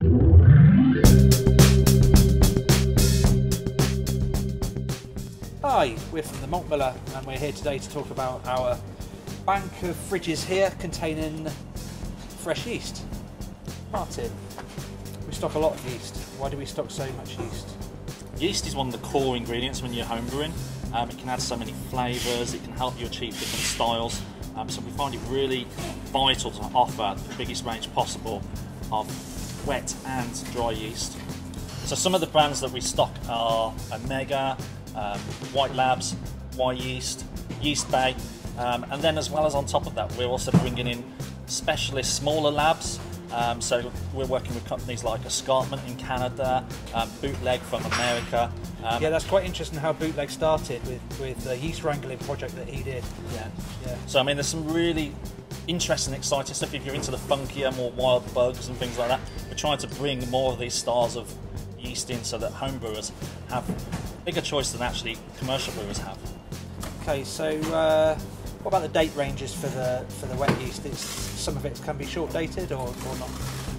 Hi, we're from the Malt Miller and we're here today to talk about our bank of fridges here containing fresh yeast. Martin, we stock a lot of yeast. Why do we stock so much yeast? Yeast is one of the core ingredients when you're homebrewing. It can add so many flavours, it can help you achieve different styles. So we find it really vital to offer the biggest range possible of wet and dry yeast. So some of the brands that we stock are Omega, White Labs, Yeast, Yeast Bay, and then as well as on top of that, we're also bringing in specialist smaller labs. So we're working with companies like Escarpment in Canada, Bootleg from America. Yeah, that's quite interesting how Bootleg started with the yeast wrangling project that he did. Yeah. So I mean, there's some really interesting, exciting stuff. If you're into the funkier, more wild bugs and things like that, we're trying to bring more of these styles of yeast in so that home brewers have bigger choice than actually commercial brewers have. Okay, so what about the date ranges for the wet yeast? Some of it can be short dated or not?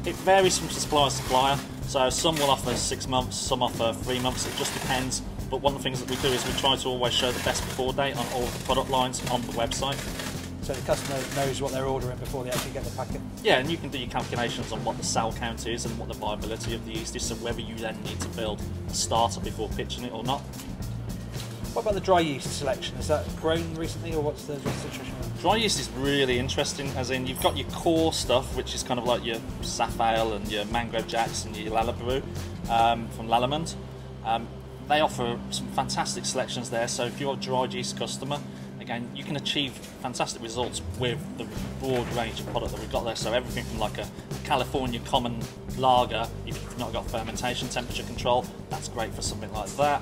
It varies from supplier to supplier. So some will offer 6 months, some offer 3 months. It just depends. But one of the things that we do is we try to always show the best before date on all the product lines on the website. So the customer knows what they're ordering before they actually get the packet? Yeah, and you can do your calculations on what the cell count is and what the viability of the yeast is, so whether you then need to build a starter before pitching it or not. What about the dry yeast selection? Is that grown recently, or what's the situation? Dry yeast is really interesting, as in you've got your core stuff, which is kind of like your Safale and your Mangrove Jacks and your Lalabrew from Lallemand. They offer some fantastic selections there, so if you're a dry yeast customer, again, you can achieve fantastic results with the broad range of product that we've got there. So everything from like a California common lager, if you've not got fermentation temperature control, that's great for something like that.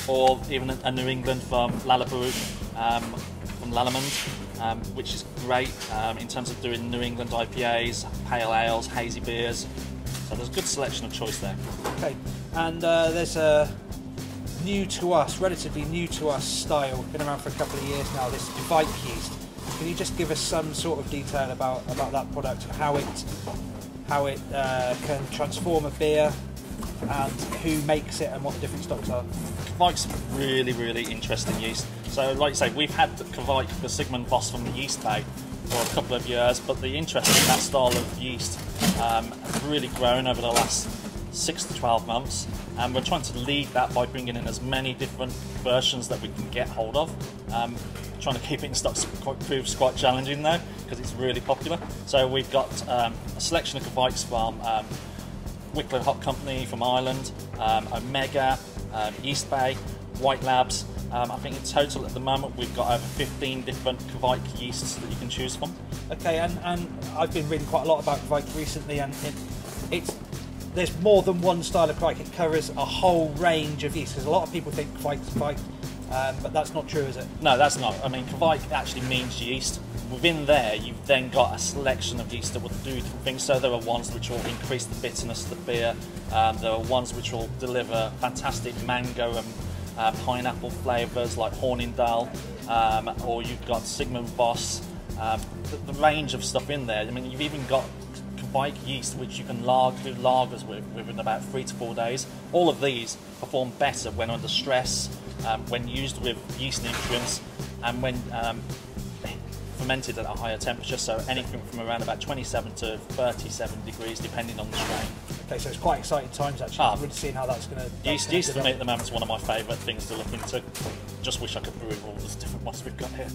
Or even a New England from Lalabrew, from Lallemand, which is great in terms of doing New England IPAs, pale ales, hazy beers. So there's a good selection of choice there. Okay, and there's a relatively new to us style, been around for a couple of years now, this Kvike yeast. Can you just give us some sort of detail about that product, how it can transform a beer, and who makes it and what the different stocks are? Kvike's really, really interesting yeast. So like you say, we've had the Kvike, the Sigmund Voss from the Yeast Bay for a couple of years, but the interest in that style of yeast has really grown over the last 6 to 12 months, and we're trying to lead that by bringing in as many different versions that we can get hold of. Trying to keep it in stock proves quite challenging though, because it's really popular. So we've got a selection of Kvikes from Wicklow Hop Company from Ireland, Omega, Yeast Bay, White Labs. I think in total at the moment we've got over 15 different Kvike yeasts that you can choose from. Okay, and I've been reading quite a lot about Kvike recently, and there's more than one style of Kvike. It covers a whole range of yeast, because a lot of people think Kvike's Kvike, but that's not true, is it? No, that's not. I mean, Kvike actually means yeast. Within there, you've then got a selection of yeast that will do different things. So there are ones which will increase the bitterness of the beer. There are ones which will deliver fantastic mango and pineapple flavours like Hornindal, or you've got Sigmund Voss. The range of stuff in there. I mean, you've even got Kvike yeast which you can do lagers with within about 3 to 4 days. All of these perform better when under stress, when used with yeast nutrients, and when fermented at a higher temperature, so anything from around about 27 to 37 degrees depending on the strain. Okay, so it's quite exciting times actually. I'm really seeing how that's going to... Yeast for me at the moment is one of my favourite things to look into. Just wish I could brew all those different ones we've got here.